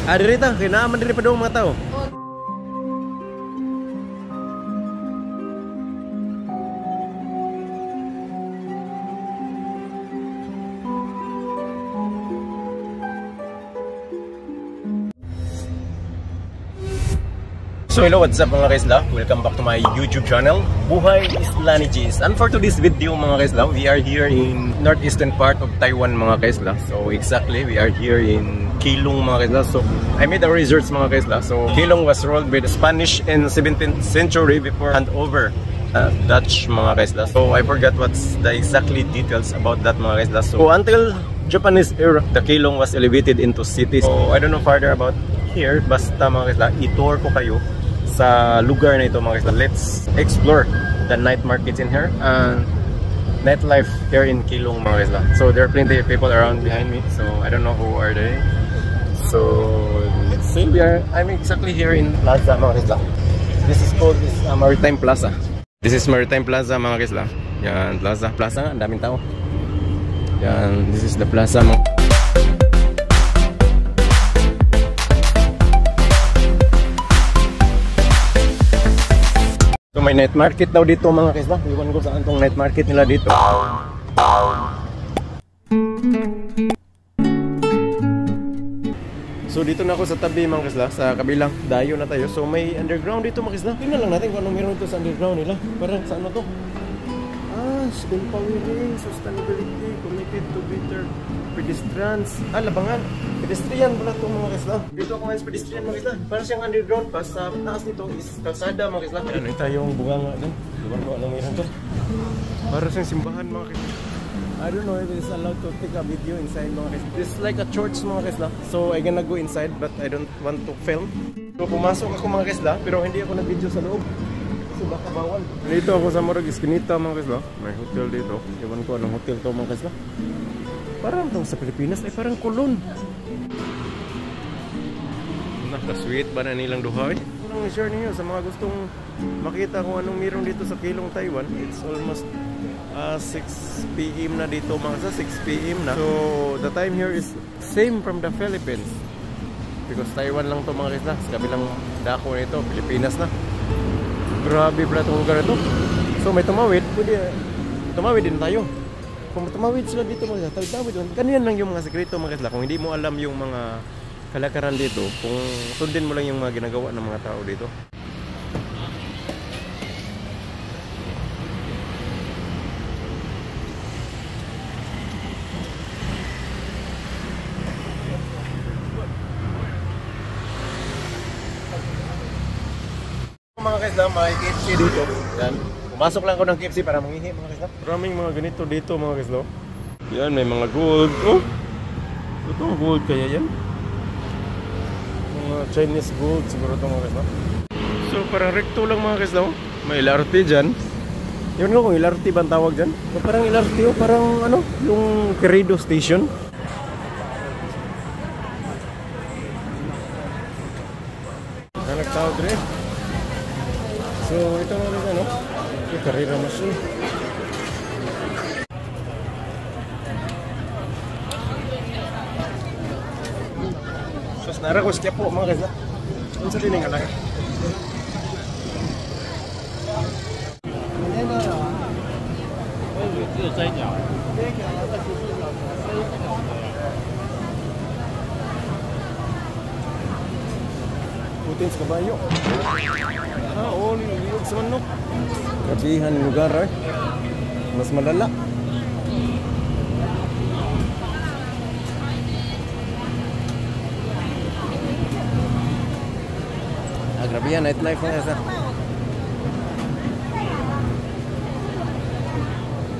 Ah, diri ta, kinaaman diri pa daw mga tao. So hello, what's up mga kaisla? Welcome back to my YouTube channel, Buhay Islani G's. And for today's video mga kaisla, we are here in northeastern part of Taiwan mga kaisla. So exactly, we are here in Keelung mga kaisla. So I made a research mga kaisla. So Keelung was ruled by the Spanish in 17th century before hand over Dutch mga kaisla. So I forgot what's the exactly details about that mga kaisla. So until Japanese era, the Keelung was elevated into cities. So I don't know further about here, basta mga kaisla, i-tour ko kayo sa lugar na ito mga kaisla. Let's explore the night markets in here and nightlife here in Keelung mga kaisla. So there are plenty of people around behind me, so I don't know who are they. So let's see, I'm exactly here in Plaza mga kaisla. This is called Maritime Plaza. This is Maritime Plaza mga kaisla. Yan, Plaza nga, ang daming tao. Yan, this is the plaza mga. So may night market daw dito mga kaisla. Iwan ko saan tong night market nila dito. So dito na ako sa tabi mga kaisla, sa kabilang dayo na tayo. So may underground dito mga kaisla. Tingnan lang natin kung anong meron dito sa underground nila. Parang sa ano to? Empowering sustainability committed to better pedestrians. Labangan. Pedestrian pala itong mga kaisla. Dito ako ngayon sa pedestrian mga kaisla. Parang siyang underground pa. Sa taas nito is kalsada mga kaisla. Ano tayong bunganga din. Diba ko anong meron to? Parang siyang simbahan mga kaisla. I don't know if it's allowed to take a video inside mga kaisla. It's like a church mga kaisla. So I'm gonna go inside but I don't want to film. So pumasok ako mga kaisla pero hindi ako nag-video sa loob. Baka bawal. Dito ako sa Morag Eskinita mga kaisla. May hotel dito. Ewan ko anong hotel to mga kaisla. Parang itong sa Pilipinas ay parang kulon. Nakasweet ba na nilang duha? Parang i-share niyo sa mga gustong makita kung anong meron dito sa Keelung, Taiwan. It's almost 6 PM na dito mga kaisla. 6 PM na. So the time here is same from the Philippines. Because Taiwan lang to mga kaisla. Sa kabilang dako nito, Pilipinas na. Grabe pala itong lugar ito. So may tumawid, pwede tumawid din tayo. Kung tumawid sila dito mga kaisla, ganyan lang yung mga sekreto mga kaisla. Kung hindi mo alam yung mga kalakaran dito, kung sundin mo lang yung mga ginagawa ng mga tao dito. Mga kaisla, may KFC dito. Yan. Pumasok lang ako ng KFC para mangihi mga kaisla. Maraming mga ganito dito mga kaisla. Yan, may mga gold. Oh! Ito gold kaya yan. Mga Chinese gold siguro ito mga kaisla. So parang recto lang mga kaisla. May LRT dyan. Yun nga kung LRT ba ang tawag dyan? Parang LRT o parang ano, yung Querido Station. Nagtawag rin. So ito nga rin ano, yung Carrera machine. Sus, nara ko siya po mga kaisla. Ano sa tining alay? Putin sa kabayo. Oo, niliyog sa manok. Kabihan yung lugar eh. Mas malala. Grabe yan, nightlife nga sa.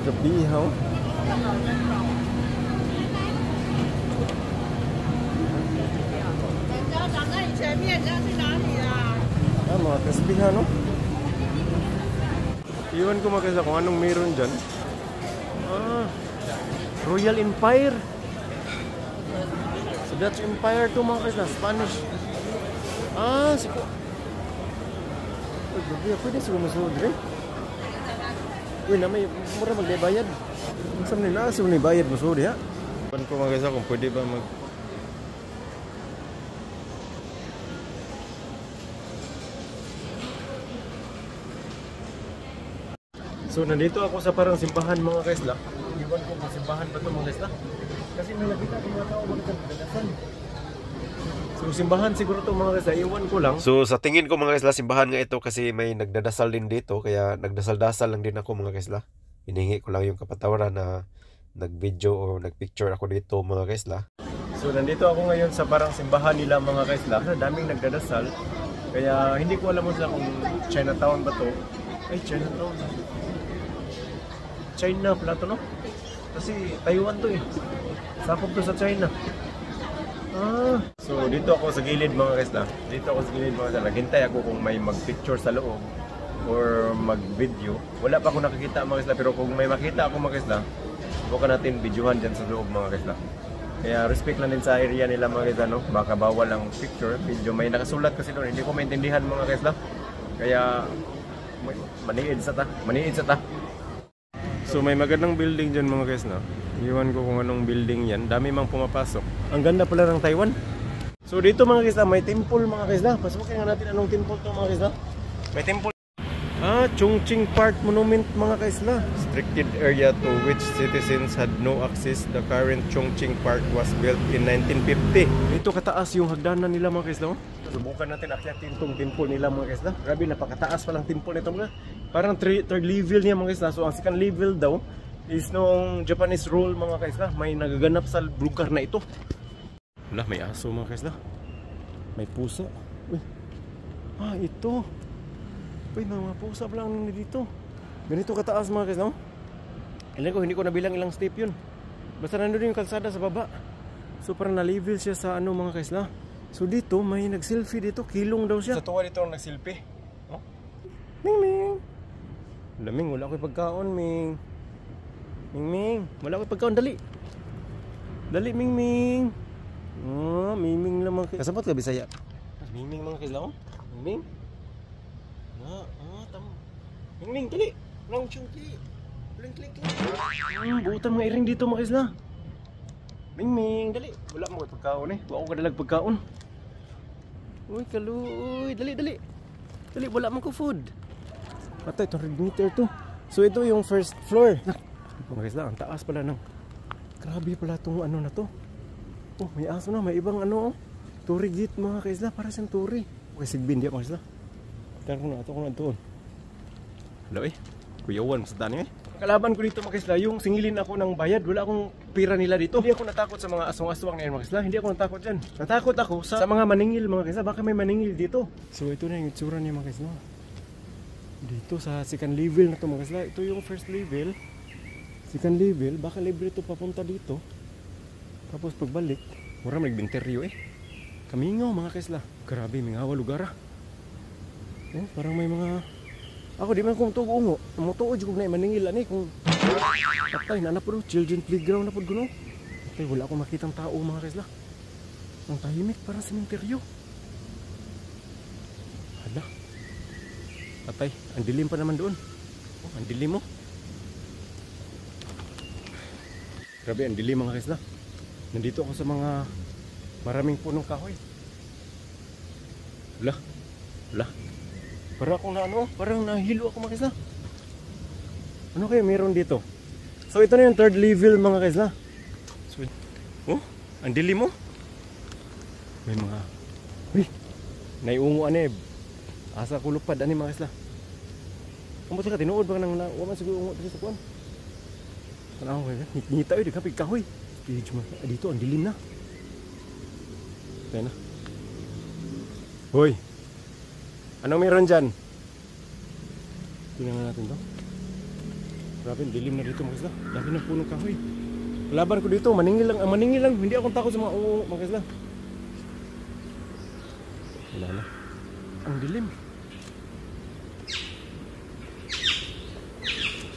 Kabihaw. Mga kasbihan, no? Iwan ko mga kaisla kung anong meron dyan. Royal Empire. So Dutch Empire to mga kaisla, Spanish. Siko. Pwede siguro masunod rin. Uy, na may mura magbayad. Saan nila? Saan nila bayad masunod, ha? Iwan ko mga kaisla kung pwede ba So nandito ako sa parang simbahan mga kaisla. Iwan ko kung simbahan ba ito mga kaisla. Kasi may nakita ko mga tao magdadasal. So simbahan siguro ito mga kaisla, iwan ko lang. So sa tingin ko mga kaisla, simbahan nga ito kasi may nagdadasal din dito. Kaya nagdasal-dasal lang din ako mga kaisla. Hiningi ko lang yung kapatawaran na nag-video o nag-picture ako dito mga kaisla. So nandito ako ngayon sa parang simbahan nila mga kaisla. Daming nagdadasal. Kaya hindi ko alam kung Chinatown ba to. Ay, Chinatown. China pala to, no? Kasi Taiwan to eh. Sakop to sa China. So dito ako sa gilid mga kaisla. Dito ako sa gilid mga kaisla. Naghintay ako kung may mag-picture sa loob or mag-video. Wala pa ako nakikita mga kaisla. Pero kung may makita ako mga kaisla, bukan natin videohan dyan sa loob mga kaisla. Kaya respect lang din sa area nila mga kaisla, no? Baka bawal ang picture, video. May nakasulat kasi doon. Hindi ko maintindihan mga kaisla. Kaya maniid sa ta. So may magandang building dyan mga kaisla. Iwan ko kung anong building yan. Dami mang pumapasok. Ang ganda pala ng Taiwan. So dito mga kaisla, may temple mga kaisla. Pasukin nga natin anong temple to mga kaisla. May temple. Chongqing Park Monument mga kaisla. Restricted area to which citizens had no access. The current Chongqing Park was built in 1950. Dito kataas yung hagdanan nila mga kaisla. Subukan natin akyatin itong temple nila mga kaisla. Grabe, napakataas palang temple nito mga. Parang third level niya mga kaisla. So ang second level daw is noong Japanese rule mga kaisla. May nagaganap sa lugar na ito. Wala, may aso mga kaisla. May pusa. Uy. Ito. Uy, mga pusa pa lang dito. Ganito kataas mga kaisla. Alam ko, hindi ko nabilang ilang step yun. Basta nandun yung kalsada sa baba. So parang na-level siya sa ano mga kaisla. So dito, may nag-selfie dito. Kilong daw siya. Sa tuwa dito nag-selfie. Oh? Ming Ming. Laming, wala ko pagkaon, Ming. Ming Ming, wala ko pagkaon, dali. Dali, Ming Ming. Ming Ming lang mga kasabot ka, Bisaya. Ming Ming mga kaisla. Ming Ming. Ming Ming, dali. Walang siyang kli. Walang kli. Butan mga iring dito mga kaisla. Ming Ming, dali. Wala mo pagkaon eh. Wala ko kadalag pagkaon. Uy, kaluy. Dali. Dali, wala mo ko food. Patay, 200 meter to. So ito yung first floor. Mga kaisla, ang taas pala ng. Grabe pala itong ano na to. Oh, may aso na, may ibang ano. Turi git mga kaisla, para siyang turi. Okay, sigbin di mga kaisla. Tara ko na, ito ko na doon. Hello eh, kuyawan sa tani eh. Kalaban ko dito mga kaisla, yung singilin ako ng bayad. Wala akong pira nila dito. Hindi ako natakot sa mga aswang-aswang na yan mga kaisla. Hindi ako natakot dyan. Natakot ako sa mga maningil mga kaisla. Baka may maningil dito. So ito na yung itsura niya mga kaisla. Dito sa second level na ito mga kaisla. Ito yung first level. Second level, baka libre ito papunta dito. Tapos pagbalik, mura nagbinteryo eh. Kamingaw mga kaisla. Grabe, mingawa lugar ah. Oh, parang may mga. Ako di man kung tugungo. Mutuod yung na maningil ani kung. Patay na po children playground na po guno. Patay, wala akong makitang tao mga kaisla. Ang tahimik parang sementeryo. Hala. Patay, ang dilim pa naman doon. Oh, ang dilim mo. Grabe, ang dilim mga kaisla. Nandito ako sa mga maraming punong kahoy. Wala. Para akong na ano, parang nahilo ako mga kaisla. Ano kayo meron dito? So ito na yung third level mga kaisla. So, oh, ang dilim mo. May mga. Uy, naiungo ani. Asa ko lupad ani mga kaisla. Amo ka tinuod ba nang waman siguro ungo dito sa kuan. Tanaw kayo, ngita oy kapig kahoy. Dito ang dilim na. Tayo na. Hoy. Anong meron dyan? Tingnan natin to. Grabe, dilim na dito mga kaisla. Dami ng punong kahoy. Laban ko dito, maningil lang. Hindi ako takot sa mga mga kaisla. Wala na. Ang dilim.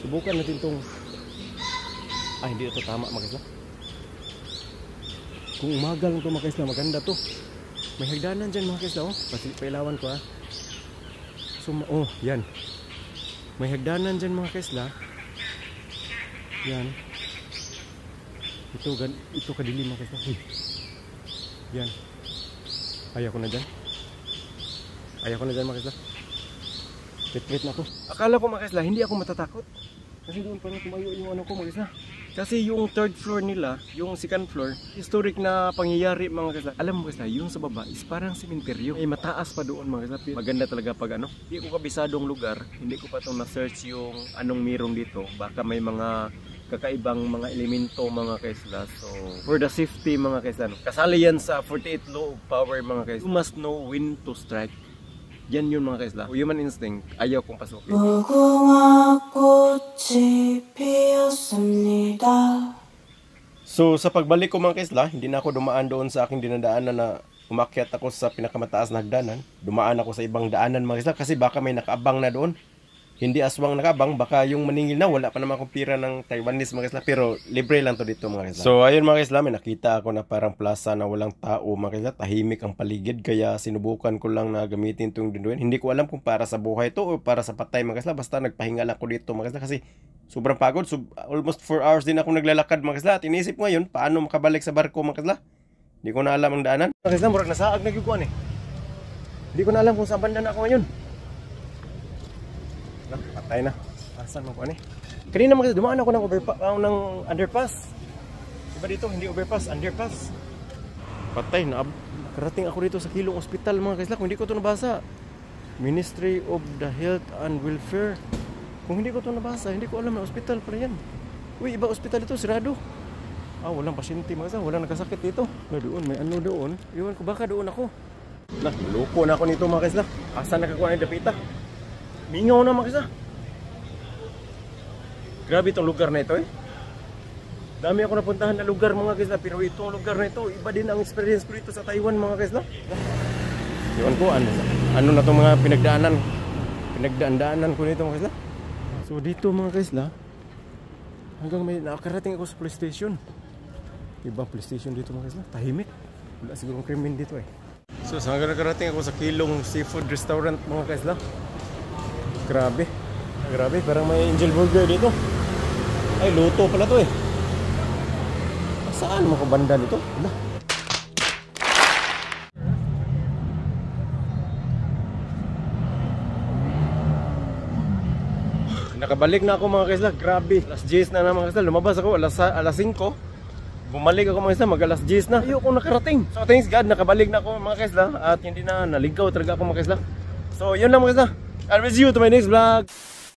Subukan natin tong. Hindi ito tama mga kaisla. Kung umaga lang ito mga kaisla, maganda to. May hagdanan dyan mga kaisla. Pailawan ko ha. So, yan. May hagdanan dyan mga kaisla. Yan. Ito kadilim mga kaisla. Yan. Ayaw ko na dyan mga kaisla. Wait na ako. Akala ko mga kaisla, hindi ako matatakot. Kasi doon pa rin tumayo yung ano ko mga kaisla. Kasi yung third floor nila, yung second floor, historic na pangyayari mga kaisla. Alam mo kaisla, yung sa baba is parang sementeryo. Ay mataas pa doon mga kaisla. Maganda talaga pag ano. Hindi ko kabisadong lugar, hindi ko pa itong na-search yung anong meron dito. Baka may mga kakaibang mga elemento mga kaisla. So for the safety mga kaisla, kasali yan sa 48 law of power mga kaisla. You must know when to strike. Yan yun mga kaisla. Human instinct, ayaw kong pasukin. So sa pagbalik ko mga kaisla, hindi na ako dumaan doon sa aking dinadaanan na umakyat ako sa pinakamataas na hagdanan. Dumaan ako sa ibang daanan mga kaisla kasi baka may nakaabang na doon. Hindi aswang nakabang, baka yung maningil na, wala pa naman akong pira ng Taiwanese mga kaisla, pero libre lang to dito mga kaisla. So ayun mga kaisla, may nakita ako na parang plaza na walang tao mga kaisla, tahimik ang paligid, kaya sinubukan ko lang na gamitin itong dinduin. Hindi ko alam kung para sa buhay to o para sa patay mga kaisla, basta nagpahinga lang ako dito mga kaisla kasi sobrang pagod. So, almost 4 hours din ako naglalakad mga kaisla at inisip ngayon, paano makabalik sa barko mga kaisla? Hindi ko na alam ang daanan. Mga kaisla, murag nasaag na gyud eh. Hindi ko na alam kung saan banda na ako ngayon. Patay na. Asan mo ko ani? Kanina mga dumaan ako ng ng underpass. Diba dito hindi overpass, underpass. Patay na. Nakarating ako dito sa Kilong Hospital mga kaisla. Kung hindi ko ito nabasa, Ministry of the Health and Welfare. Kung hindi ko ito nabasa, hindi ko alam na hospital pala yan. Uy, iba hospital ito, sirado. Walang pasyente mga kaisla, walang nagkasakit dito. Doon, may ano doon. Iwan ko, baka doon ako. Loko na ako nito mga kaisla. Asan nakakuha ng dapita? Mingaw na mga kaisla. Grabe itong lugar na ito eh. Dami ako napuntahan na lugar mga kaisla, pero itong lugar na ito, iba din ang experience ko dito sa Taiwan mga kaisla. Iwan ko ano na itong mga pinagdaan-daanan ko nito mga kaisla. So dito mga kaisla, hanggang may nakarating ako sa police station. Ibang police station dito mga kaisla, tahimik. Wala sigurong krimen dito eh. So hanggang nakarating ako sa Kilong Seafood Restaurant mga kaisla. Grabe, parang may angel burger dito. Ay, luto pala to eh. Saan mo ko banda nito? Wala. Nakabalik na ako mga kaisla. Grabe, alas 10 na mga kaisla. Lumabas ako alas 5. Bumalik ako mga kaisla, mag alas 10 na. Ayoko nakarating. So thanks God, nakabalik na ako mga kaisla. At hindi na naligaw talaga ako mga kaisla. So yun lang mga kaisla. I'll miss you to my next vlog.